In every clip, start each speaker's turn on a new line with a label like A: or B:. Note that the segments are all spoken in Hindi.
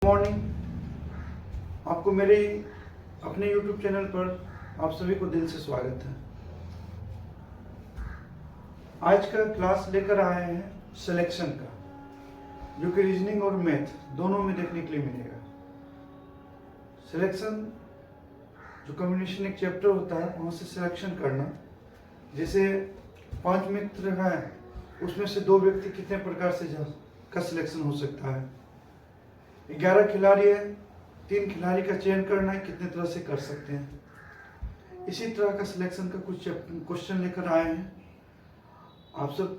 A: मॉर्निंग। आपको मेरे अपने YouTube चैनल पर आप सभी को दिल से स्वागत है। आज का क्लास लेकर आए हैं सिलेक्शन का, जो कि रीजनिंग और मैथ दोनों में देखने के लिए मिलेगा। सिलेक्शन जो कम्युनिकेशन एक चैप्टर होता है, वहाँ से सिलेक्शन करना। जैसे 5 मित्र हैं, उसमें से 2 व्यक्ति कितने प्रकार से का सिलेक्शन हो सकता है। 11 खिलाड़ी है, 3 खिलाड़ी का चयन करना है, कितने तरह से कर सकते हैं। इसी तरह का सिलेक्शन का कुछ क्वेश्चन लेकर आए हैं। आप सब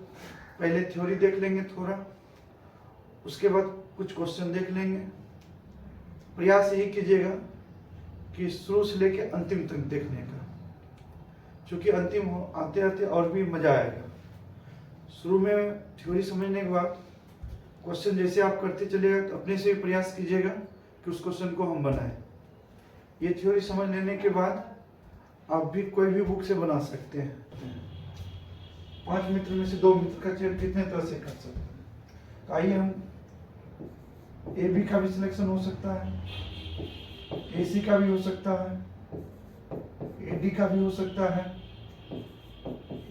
A: पहले थ्योरी देख लेंगे थोड़ा, उसके बाद कुछ क्वेश्चन देख लेंगे। प्रयास यही कीजिएगा कि शुरू से लेकर अंतिम तक देखने का, क्योंकि अंतिम आते आते और भी मजा आएगा। शुरू में थ्योरी समझने के बाद क्वेश्चन जैसे आप करते चलिएगा, तो अपने से भी प्रयास कीजिएगा कि उस क्वेश्चन को हम बनाएं। ये थ्योरी समझ लेने के बाद आप भी कोई भी बुक से बना सकते हैं। 5 मित्र में से 2 मित्र का चयन कितने तरह से कर सकते हैं। तो आइए, हम ए बी का भी सिलेक्शन हो सकता है, ए सी का भी हो सकता है, ए डी का भी हो सकता है,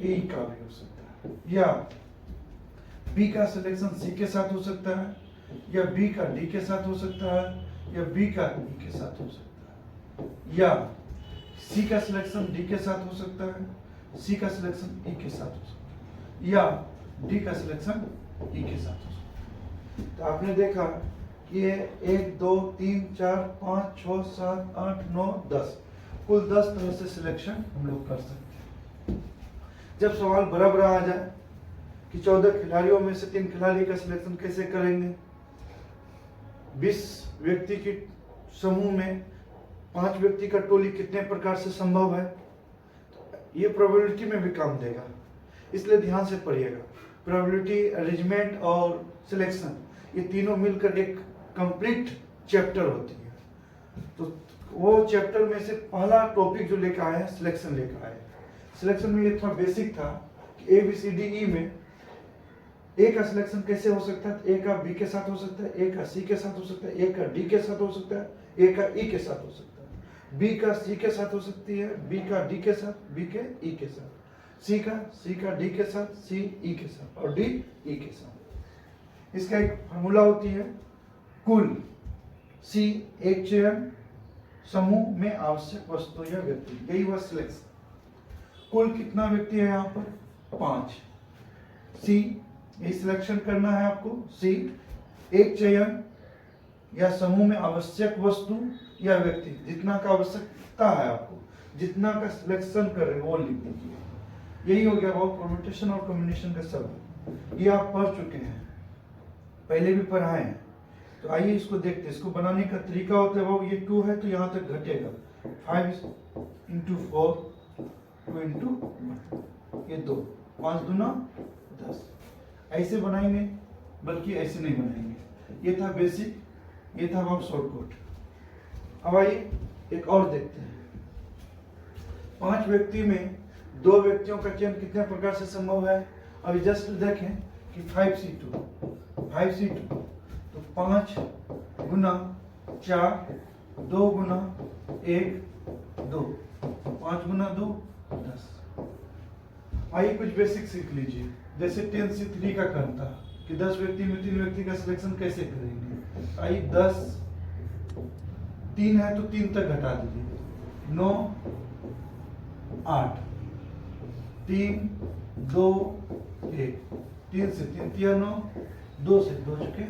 A: ए का भी हो सकता है, या बी का सिलेक्शन सी के साथ हो सकता है, या बी का डी के साथ हो सकता है, या बी का ई के साथ हो सकता है, या सी का सिलेक्शन डी के साथ हो सकता है, सी का सिलेक्शन ई के साथ हो सकता है, या डी का सिलेक्शन ई के साथ हो सकता है। तो आपने देखा कि ये 1 2 3 4 5 6 7 8 9 10 कुल 10 तरह से सिलेक्शन हम लोग कर सकते हैं। जब सवाल बड़ा बड़ा आ जाए कि 14 खिलाड़ियों में से 3 खिलाड़ी का सिलेक्शन कैसे करेंगे, 20 व्यक्ति की समूह में 5 व्यक्ति का टोली कितने प्रकार से संभव है, ये प्रोबेबिलिटी में भी काम देगा। इसलिए ध्यान से पढ़िएगा। प्रोबेबिलिटी, अरेंजमेंट और सिलेक्शन, ये तीनों मिलकर एक कंप्लीट चैप्टर होती है। तो वो चैप्टर में से पहला टॉपिक जो लेकर आए हैं, सिलेक्शन लेकर आए। सिलेक्शन में ये थोड़ा बेसिक था कि ABCDE में ए का सिलेक्शन कैसे हो सकता है। ए का बी के साथ हो सकता है, ए का सी के साथ हो सकता है, ए का डी के साथ हो सकता है, ए का ई के साथ हो सकता है, बी का सी के साथ हो सकती है, बी का डी के साथ, बी के ई के साथ, सी का डी के साथ, सी ई के साथ और डी ई के साथ। इसका एक फार्मूला होती है, कुल सी एक चयन समूह में आवश्यक वस्तु या व्यक्ति, यही वह सिलेक्शन। कुल कितना व्यक्ति है यहाँ पर, 5। सी ये सिलेक्शन करना है आपको। सी एक चयन या समूह में आवश्यक वस्तु या व्यक्ति, जितना का आवश्यकता है आपको, जितना का सिलेक्शन कर रहे हो वो लिख दीजिए। यही हो गया वो परम्यूटेशन और कॉम्बिनेशन का शब्द। ये आप पढ़ चुके हैं, पहले भी पढ़ाए हैं। तो आइए इसको देखते हैं। इसको बनाने का तरीका होता है वो, ये 2 है तो यहाँ तक घटेगा 5 × 4 2 × 1, ये 2, 5 दूना 10। ऐसे बनाएंगे, बल्कि ऐसे नहीं बनाएंगे। ये था बेसिक, ये था अब शॉर्टकट। अब आइए एक और देखते हैं। 5 व्यक्ति में 2 व्यक्तियों का चयन कितने प्रकार से संभव है। अभी जस्ट देखें कि 5C2 तो 5 गुना 4, 2 गुना 1 2, 5 गुना 2 10। आइए कुछ बेसिक सीख लीजिए। जैसे 10C3 का करता कि 10 व्यक्ति में 3 व्यक्ति का सिलेक्शन कैसे करेंगे। आइए 10 3 है तो 3 तक घटा दीजिए, 9 8 3 2 1, 3 से 3 3 9, 2 से 2 चुके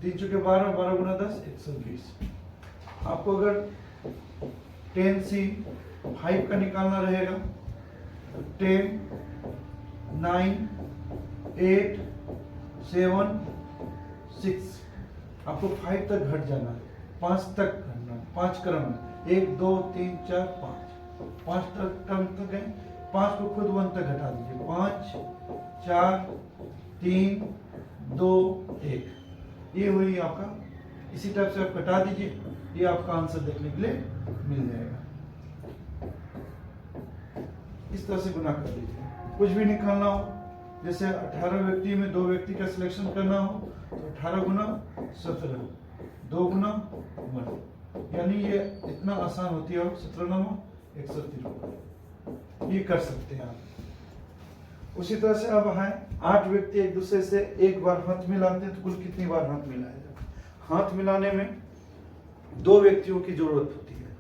A: 3 चुके 12, 12 गुना 10 120। आपको अगर 10C5 का निकालना रहेगा, 10 9 8 7 6, आपको 5 तक घट जाना है, 5 तक घटना है। 5 क्रम है, 1 2 3 4 5 तक क्रम तक है। 5 को खुद 1 तक घटा दीजिए, 5 4 3 2 1, ये हुई आपका। इसी टाइप से आप घटा दीजिए, ये आपका आंसर देखने के लिए मिल जाएगा। इस तरह से गुना कर दीजिए। कुछ भी निकालना हो, जैसे 18 व्यक्ति में 2 व्यक्ति का सिलेक्शन करना हो तो 18 गुना 17, 2 गुना 1, यानी ये इतना आसान होती है। 17 9 153 ये कर सकते हैं आप। उसी तरह से अब है 8 व्यक्ति एक दूसरे से एक बार हाथ मिलाते हैं तो कुल कितनी बार हाथ मिलाया जाए? हाथ मिलाने में 2 व्यक्तियों की जरूरत होती है।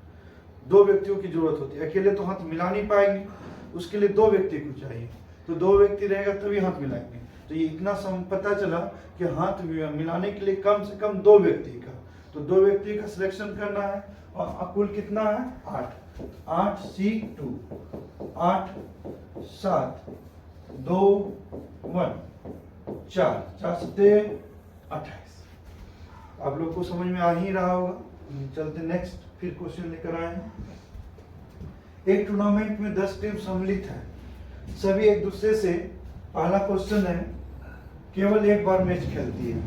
A: 2 व्यक्तियों की जरूरत होती है, अकेले तो हाथ मिला नहीं पाएंगे, उसके लिए 2 व्यक्ति को चाहिए। तो 2 व्यक्ति रहेगा तभी हाथ मिलाएंगे। तो ये इतना पता चला कि हाथ मिलाने के लिए कम से कम 2 व्यक्ति का, तो 2 व्यक्ति का सिलेक्शन करना है। और कुल कितना है? 8। 8 C2 8 7 2 1 4 4 7 28। आप लोग को समझ में आ ही रहा होगा। चलते नेक्स्ट फिर क्वेश्चन लेकर आए हैं। एक टूर्नामेंट में 10 टीम सम्मिलित है, सभी एक दूसरे से, पहला क्वेश्चन है केवल एक बार मैच खेलती है,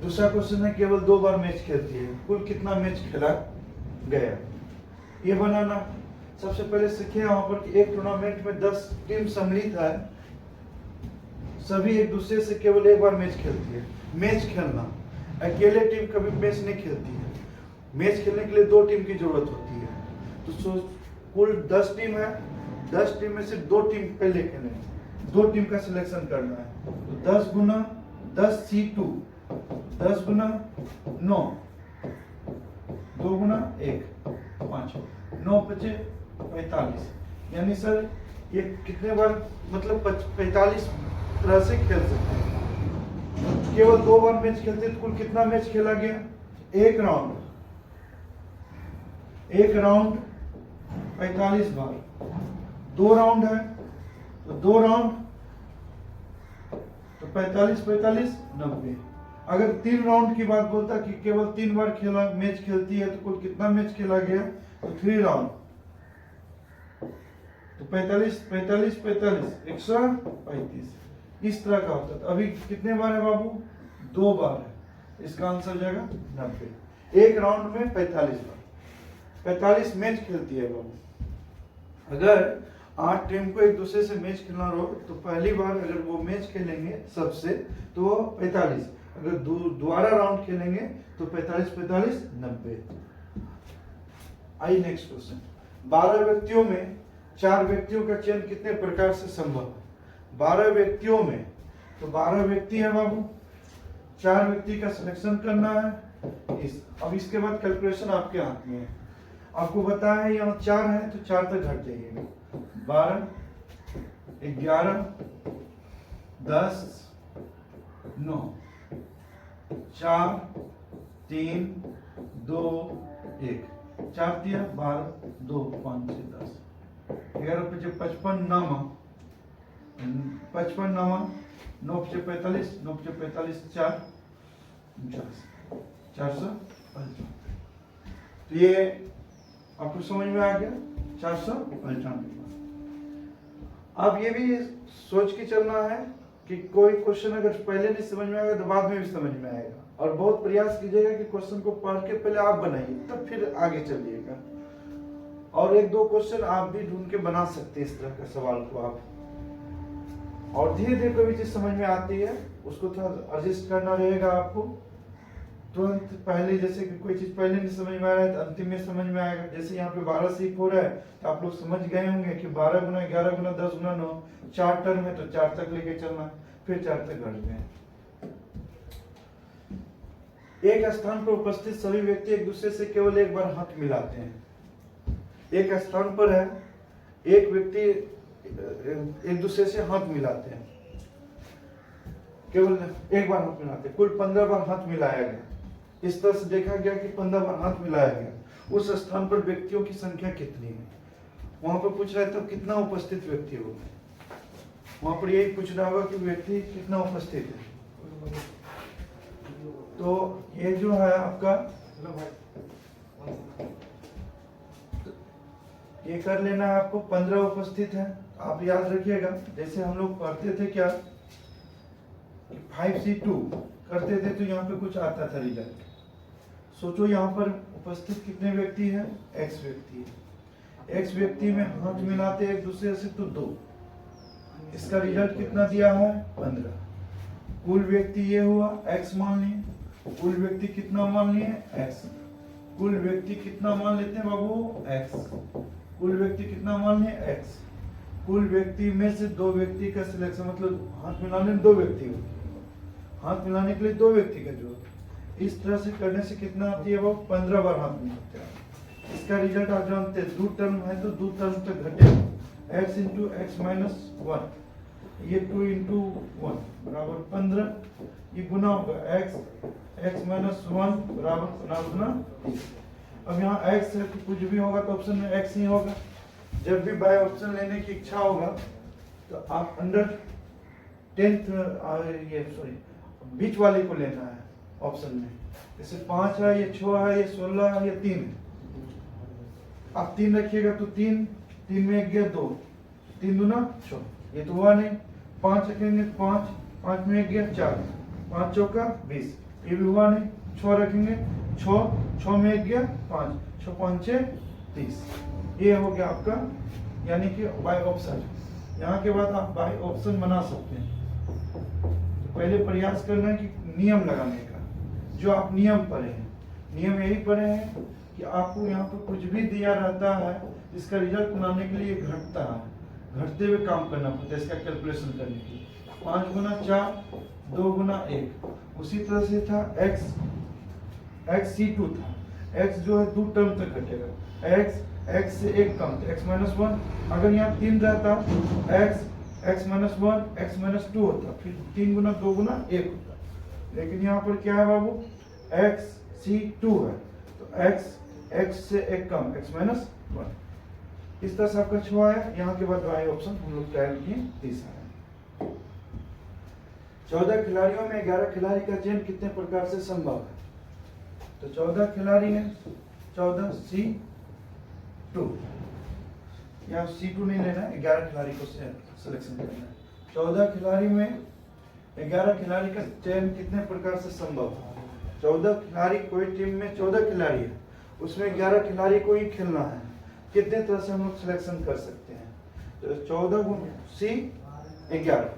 A: दूसरा क्वेश्चन है केवल 2 बार मैच खेलती है, कुल कितना मैच खेला गया? ये बनाना सबसे पहले सीखे यहाँ पर कि एक टूर्नामेंट में 10 टीम सम्मिलित है, सभी एक दूसरे से केवल एक बार मैच खेलती है। मैच खेलना, अकेले टीम कभी मैच नहीं खेलती है, मैच खेलने के लिए 2 टीम की जरूरत होती है। तो कुल 10 टीम है, 10 टीम में सिर्फ 2 टीम पहले खेलेंगे, 2 टीम का सिलेक्शन करना है। तो 10 गुना 10 C2 10 गुना 9 2 गुना 1 5 9 5 45, यानी सर ये कितने बार, मतलब 45 तरह से खेल सकते हैं। केवल 2 बार मैच खेलते तो कुल कितना मैच खेला गया? एक राउंड 45 बार, 2 राउंड है तो 2 राउंड, तो 45 45 90। अगर 3 राउंड की बात बोलता कि केवल 3 बार खेला मैच खेलती है तो कुल कितना मैच खेला गया? तो 3 राउंड, तो 45 45 45 135 इस तरह का होता था। अभी कितने बार है बाबू? 2 बार है, इसका आंसर हो जाएगा 90। एक राउंड में 45 बार, 45 मैच खेलती है बाबू। अगर 8 टीम को एक दूसरे से मैच खेलना हो तो पहली बार अगर वो मैच खेलेंगे सबसे तो 45, अगर दोबारा राउंड खेलेंगे तो 45 45 90। आइए नेक्स्ट क्वेश्चन। 12 व्यक्तियों में 4 व्यक्तियों का चयन कितने प्रकार से संभव है? 12 व्यक्तियों में, तो 12 व्यक्ति है बाबू, 4 व्यक्ति का सिलेक्शन करना है। अब इसके बाद कैलकुलेशन आपके हाथ में है। आपको बताया है यहाँ 4 है तो 4 तक घट जाइएगा। 12 11 10 9 4 3 2 1 4 दिया 12 2 5 6 10 11 5 55 नामा 55 नामा 9 5 45 9 5 45 4 455। तो ये आपको समझ में आ गया 455। अब ये भी सोच के चलना है कि कोई क्वेश्चन अगर पहले नहीं समझ में आएगा तो बाद में भी समझ में आएगा, और बहुत प्रयास कीजिएगा कि क्वेश्चन को पढ़ के पहले आप बनाइए तब फिर आगे चलिएगा। और 1-2 क्वेश्चन आप भी ढूंढ के बना सकते हैं इस तरह का सवाल को आप। और धीरे धीरे कोई भी चीज समझ में आती है उसको थोड़ा एडजस्ट करना रहेगा आपको। तुरंत पहले जैसे कि कोई चीज पहले नहीं समझ में आ रहा है तो अंतिम में समझ में आएगा। जैसे यहाँ पे 12 से हो रहा है तो आप लोग समझ गए होंगे कि 12 गुना 11 गुना 10 गुना 9 4 टर्म है तो 4 तक लेके चलना, फिर 4 तक घट गए। एक स्थान पर उपस्थित सभी व्यक्ति एक दूसरे से केवल एक बार हाथ मिलाते हैं। एक स्थान पर है, एक व्यक्ति एक दूसरे से हाथ मिलाते हैं, केवल एक बार हाथ मिलाते हैं। कुल 15 बार हाथ मिलाया गया। इस तरह से देखा गया कि 15 बार हाथ मिलाया गया। उस स्थान पर व्यक्तियों की संख्या कितनी है? वहां पर पूछ रहा है तो कितना उपस्थित व्यक्ति होगा, वहां पर यही पूछ रहा होगा कि व्यक्ति कितना उपस्थित है। तो ये जो है आपका ये कर लेना है आपको। 15 उपस्थित है। आप याद रखिएगा जैसे हम लोग पढ़ते थे क्या 5C2 करते थे तो यहाँ पे कुछ आता था रिजल्ट। सोचो यहाँ पर उपस्थित कितने व्यक्ति हैं? x व्यक्ति है। x व्यक्ति में हाथ मिलाते एक दूसरे से तो 2, इसका रिजल्ट कितना दिया है? 15। कुल व्यक्ति ये हुआ x मान लिए, कुल व्यक्ति कितना मान लिए x, कुल व्यक्ति कितना मान लेते हैं बाबू x, कुल व्यक्ति कितना मान लिए x, कुल व्यक्ति में से दो व्यक्ति का सिलेक्शन, मतलब हाथ मिलाने में दो व्यक्ति होते हैं, हाथ मिलाने के लिए दो व्यक्ति का जरूरत। इस तरह से करने से कितना आती है बाबू 15 बार हाथ मिलाते हैं। इसका रिजल्ट आप जानते हैं, दो टर्म है तो दो टर्म तक घटेगा, x इंटू एक्स माइनस 1, ये 2 इंटू 1 बराबर 15, ये गुना होगा x माइनस 1 बराबर गुना 30। अब यहाँ x है तो कुछ भी होगा तो ऑप्शन में x ही होगा। जब भी बाय ऑप्शन लेने की इच्छा होगा तो आप अंडर 10th बीच वाले को लेना है ऑप्शन में, जैसे 5 है, ये 6 है, ये 16 है, ये 3 है। आप 3 रखिएगा तो 3 में 1 गया 2, 3 दूना 6, ये तो हुआ नहीं। 5 रखेंगे 5 में 1 गया 4, 5 चौका 20, ये भी हुआ नहीं। 6 रखेंगे 6 में 1 गया 5, 6 5 30, ये हो गया आपका यानी कि बाय ऑप्शन। यहाँ के बाद आप बाय ऑप्शन बना सकते हैं। तो पहले प्रयास करना है कि नियम लगाने का, जो आप नियम पढ़े हैं, नियम यही पढ़े हैं कि आपको यहाँ पर कुछ भी दिया रहता है, इसका रिजल्ट बनाने के लिए घटता है, घटते हुए काम करना पड़ता है इसका कैलकुलेशन करने के लिए। 5 गुना 4, 2 गुना 1। उसी तरह से था x C2 था, x जो है 2 टर्म तक घटेगा, x से 1 कम तो x माइनस 1। अगर यहाँ 3 रहता x माइनस 1 x माइनस 2 होता, फिर 3 गुना 2 गुना 1 होता। लेकिन यहाँ पर क्या है बाबू, x C2 है तो x से 1 कम x माइनस 1। इस तरह से आपका 6 है। यहाँ के बाद बाई ऑप्शन हम लोग ट्रायल किए, 30 है। 14 खिलाड़ियों में 11 खिलाड़ी का चयन कितने प्रकार से संभव है? तो 14 खिलाड़ी है, 14 C2, यहाँ C2 नहीं लेना है, 11 खिलाड़ी को सिलेक्शन करना है। 14 खिलाड़ी में 11 खिलाड़ी का चयन कितने प्रकार से संभव है? 14 खिलाड़ी, कोई टीम में 14 खिलाड़ी है, उसमें 11 खिलाड़ी को ही खेलना है, कितने तरह से हम लोग सिलेक्शन कर सकते हैं? तो 14 C 11।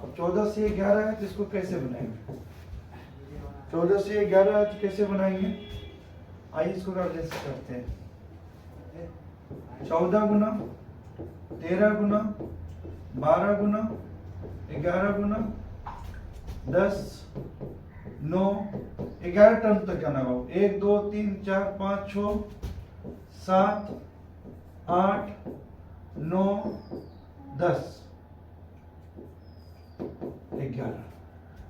A: अब 14 C 11 है तो इसको कैसे बनाएंगे? 14 C 11 है तो कैसे बनाएंगे? आइए इसको जैसे करते हैं, 14 गुना 13 गुना 12 गुना 11 गुना 10 9, 11 टर्म तक जाना होगा। 1 2 3 4 5 6 7 8 9 10 11,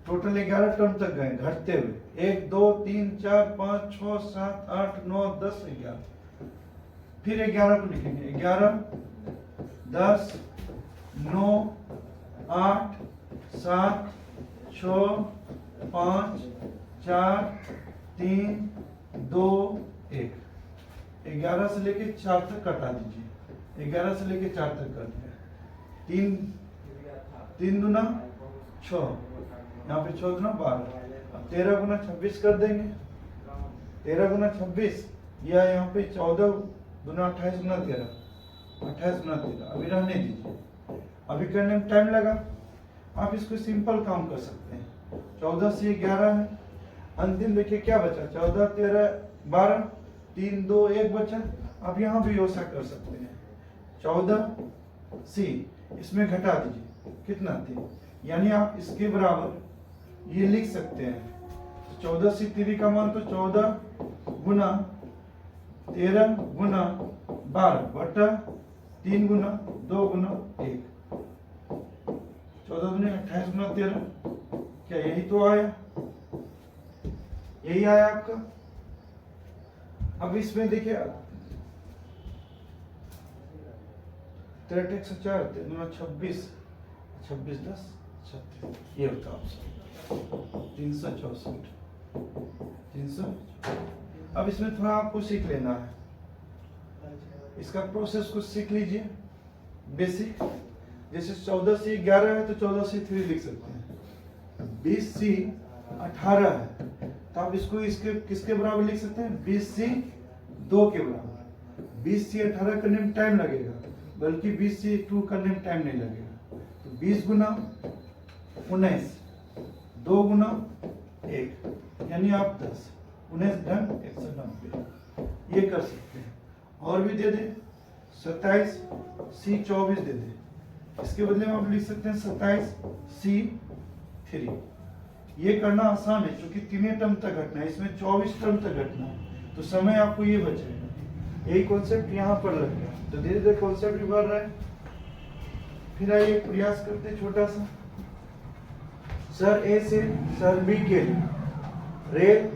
A: टोटल 11 टर्म तक गए घटते हुए। 1 2 3 4 5 6 7 8 9 10 11, फिर 11 को लिखेंगे, 11 10 9 8 7 6 5 4 3 2 1। 11 से लेके 4 तक कटा दीजिए, 11 से लेके 4 तक कर दिया। 3 दूना 6, यहाँ पे 6 दूना 12। अब 13 गुना 26 कर देंगे, 13 गुना 26, या यहाँ पे 14 दूना 28 गुना 13, 28 गुना 13। अभी रहने दीजिए, अभी करने में टाइम लगा। आप इसको सिंपल काम कर सकते हैं। 14 से 11 है, अंतिम देखिए क्या बचा, 14 13 12, 3 2 1 बचा। अब यहाँ भी ऐसा कर सकते हैं, 14 C इसमें घटा दीजिए, कितना 3, यानी आप इसके बराबर ये लिख सकते हैं। 14 C 3 का मान तो 14 गुना 13 गुना 12 बटा 3 गुना 2 गुना 1, 14 दूनी 28 गुना 13। क्या यही तो आया, यही आया आपका। अब इसमें देखिए 13 104 26 26 10 36, ये होता ऑप्शन 364 300। अब इसमें थोड़ा आपको सीख लेना है, इसका प्रोसेस कुछ सीख लीजिए बेसिक। जैसे 14 से 11 है तो 14 से 3 लिख सकते हैं। 20 से 18 है तो आप इसको इसके किसके बराबर लिख सकते हैं? 20 से 2 के बराबर। 20 से 18 करने में टाइम लगेगा, बल्कि 20 से 2 करने में टाइम नहीं लगेगा। तो 20 गुना 19, 2 गुना 1, यानी आप 10, 19 ढंग 190 ये कर सकते हैं। और भी दे दें 27 C 24 दे दें, इसके बदले में आप लिख सकते हैं 27 C 3। ये करना आसान है क्योंकि 3 टर्म तक घटना है, इसमें 24 टर्म तक घटना है, तो समय आपको ये बचेगा। यही कॉन्सेप्ट यहाँ पर लग गया, तो धीरे धीरे कॉन्सेप्ट भी बढ़ रहा है। फिर आइए प्रयास करते हैं छोटा सा। शहर ए से शहर बी के लिए रेल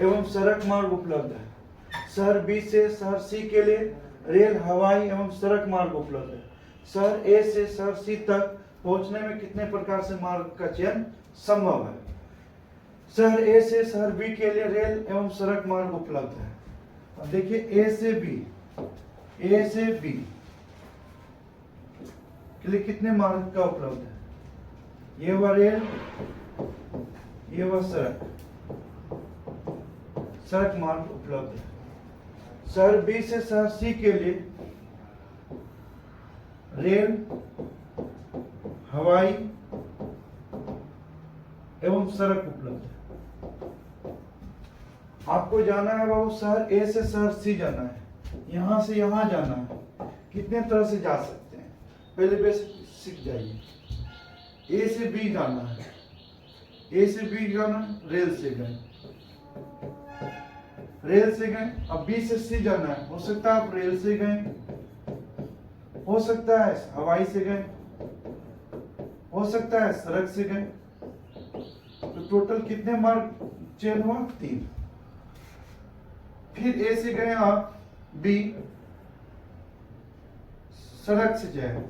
A: एवं सड़क मार्ग उपलब्ध है। शहर बी से शहर सी के लिए रेल, हवाई एवं सड़क मार्ग उपलब्ध है। शहर ए से शहर सी तक पहुंचने में कितने प्रकार से मार्ग का चयन संभव है? शहर ए से शहर बी के लिए रेल एवं सड़क मार्ग उपलब्ध है। अब देखिए ए से बी के लिए कितने मार्ग का उपलब्ध है? ये हुआ रेल, ये हुआ सड़क मार्ग उपलब्ध है। शहर बी से शहर सी के लिए रेल, हवाई एवं सड़क उपलब्ध है। आपको जाना है बाबू शहर ए से शहर सी जाना है, यहां से यहां जाना है। कितने तरह से जा सकते हैं पहले बेसिक सीख जाइए। ए से बी जाना है, ए से बी जाना रेल से गए, अब बी से सी जाना है, हो सकता है आप रेल से गए, हो सकता है हवाई से गए, हो सकता है सड़क से गए। तो टोटल कितने मार्ग चयन हुआ? 3। फिर ए से गए आप बी, सड़क से जाए,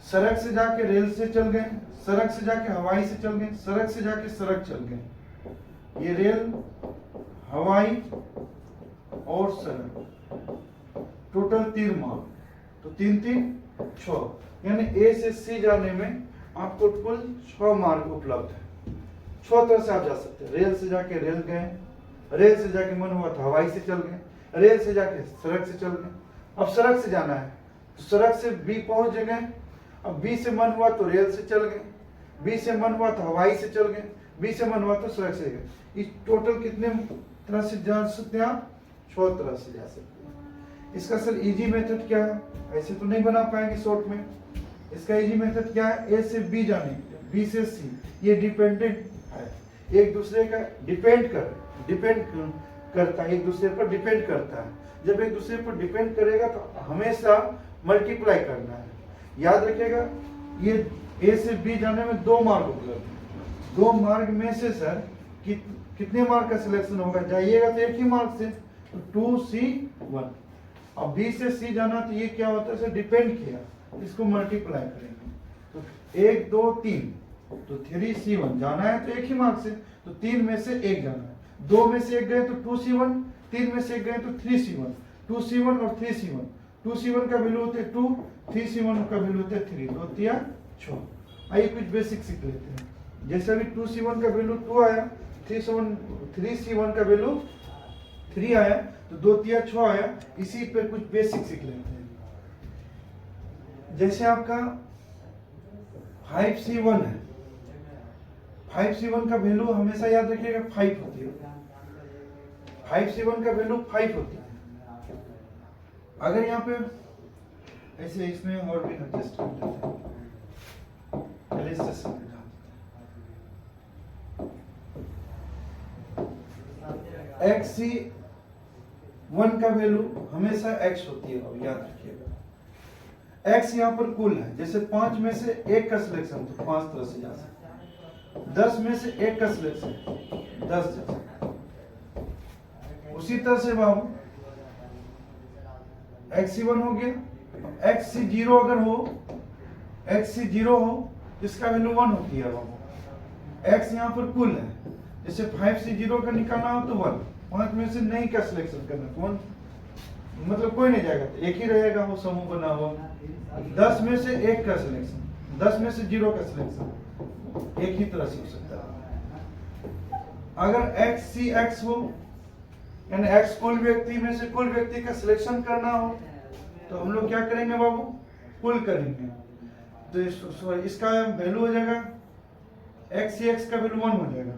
A: सड़क से जाके रेल से चल गए, सड़क से जाके हवाई से चल गए, सड़क से जाके सड़क चल गए। ये रेल, हवाई और सड़क टोटल 3 मार्ग, तो 3 3 6, यानी ए से सी जाने में आपको कुल 6 मार्ग उपलब्ध है। 6 तरह से आप जा सकते हैं। रेल से जाके रेल गए, रेल से जाके मन हुआ तो हवाई से चल गए, रेल से जाके सड़क से चल गए। अब सड़क से जाना है तो सड़क से बी पहुंच गए, अब बी से मन हुआ तो रेल से चल गए, बी से मन हुआ तो हवाई से चल गए, बी से मन हुआ तो सड़क से गए। इस टोटल कितने तरह से जा सकते हैं आप? 6 तरह से जा सकते हैं। इसका सर इजी मेथड क्या है? ऐसे तो नहीं बना पाएंगे शॉर्ट में। इसका इजी मेथड क्या है? ए से बी जाने, बी से सी, ये डिपेंडेंट है, एक दूसरे का डिपेंड करता है, एक दूसरे पर डिपेंड करता है। जब एक दूसरे पर डिपेंड करेगा तो हमेशा मल्टीप्लाई करना है। याद रखिएगा, ये ए से बी जाने में 2 मार्ग उपलब्ध है। 2 मार्ग में से सर कितने मार्ग का सिलेक्शन होगा? जाइएगा तो एक ही मार्ग से, तो 2C1। अब बी से सी जाना तो ये क्या होता है सर? डिपेंड किया, इसको मल्टीप्लाई करेंगे तो 1 2 3, तो 3C1 जाना है तो एक ही मार्ग से, तो 3 में से 1 जाना है। 2 में से 1 गए तो 2C1, 3 में से 1 गए तो 3C1, 2C1 और 3C1। 2C1 का वैल्यू होते 2, 3C1 का वैल्यू होते 3, 2 3 6। आइए कुछ बेसिक सीख लेते हैं। जैसे अभी 2C1 का वैल्यू 2 आया, 3C1 का वैल्यू 3 आया, तो 2 3 6 आया। इसी पे कुछ बेसिक सीख लेते हैं। जैसे आपका 5C1 है, 5C1 का वैल्यू हमेशा याद रखिएगा 5 होती है। 5C1 का वैल्यू 5 होती है। अगर यहाँ पे ऐसे इसमें और भी एडजस्ट कर देते हैं, पहले इससे समझ XC1 का वैल्यू हमेशा x होती है, अब याद रखिएगा। x यहाँ पर कुल है, जैसे 5 में से 1 का सिलेक्शन तो 5 तरह से जा सकता है, 10 में से 1 का सिलेक्शन 10 जा सकता है। उसी तरह से बाबू XC1 हो गया। XC0 अगर हो, XC0 हो, इसका वैल्यू 1 होती है बाबू। x यहाँ पर कुल है, जैसे 5C0 का निकालना हो तो 1, 5 में से नहीं का सिलेक्शन करना तो 1, मतलब कोई नहीं जाएगा, एक ही रहेगा वो समूह बना हुआ। 10 में से 1 का सिलेक्शन, 10 में से 0 का सिलेक्शन, एक ही तरह से हो सकता है। अगर XCX हो, यानी X कुल व्यक्ति में से कुल व्यक्ति का सिलेक्शन करना हो, तो हम लोग क्या करेंगे बाबू? कुल करेंगे, तो इसका वैल्यू हो जाएगा एक्स सी एक्स का वैल्यू 1 हो जाएगा,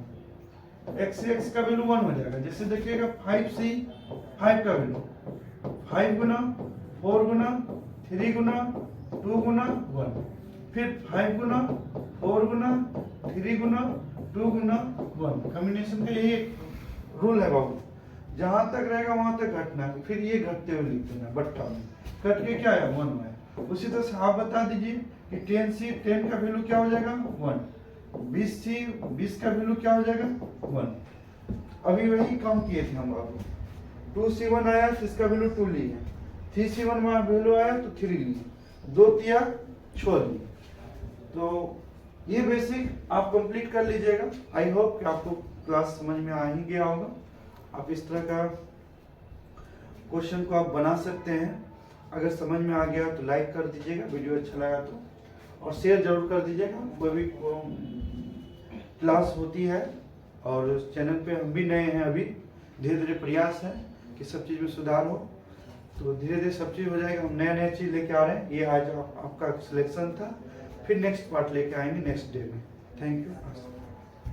A: एक्स सी एक्स का वैल्यू 1 हो जाएगा। जैसे देखिएगा 5c 5 का वैल्यू 5 गुना 4 गुना 3 गुना 2 गुना 1, फिर 5 गुना 4 गुना 3 गुना 2 गुना 1। कॉम्बिनेशन का यही रूल है बाबू, जहां तक रहेगा वहां तक घटना है, फिर ये घटते हुए लिख देना बट्टा में, घट के क्या है 1 है। उसी तरह से आप बता दीजिए कि 10c 10 का वैल्यू क्या हो जाएगा 1, 20c 20 का वैल्यू क्या हो जाएगा 1। अभी वही काम किए थे हम बाबू, 2c1 आया तो इसका वैल्यू 2 लिए, 3c1 में वैल्यू आया तो 3 लिए, 2 तिया 6 लिए। तो ये बेसिक आप कंप्लीट कर लीजिएगा। आई होप कि आपको क्लास समझ में आ ही गया होगा। आप इस तरह का क्वेश्चन को आप बना सकते हैं। अगर समझ में आ गया तो लाइक कर दीजिएगा, वीडियो अच्छा लगा तो, और शेयर जरूर कर दीजिएगा। कोई भी क्लास होती है और चैनल पे हम भी नए हैं, अभी धीरे धीरे प्रयास है कि सब चीज़ में सुधार हो, तो धीरे धीरे सब चीज़ हो जाएगा। हम नया नया चीज़ लेके आ रहे हैं। ये आज आपका सिलेक्शन था, फिर नेक्स्ट पार्ट लेके आएंगे नेक्स्ट डे में। Thank you.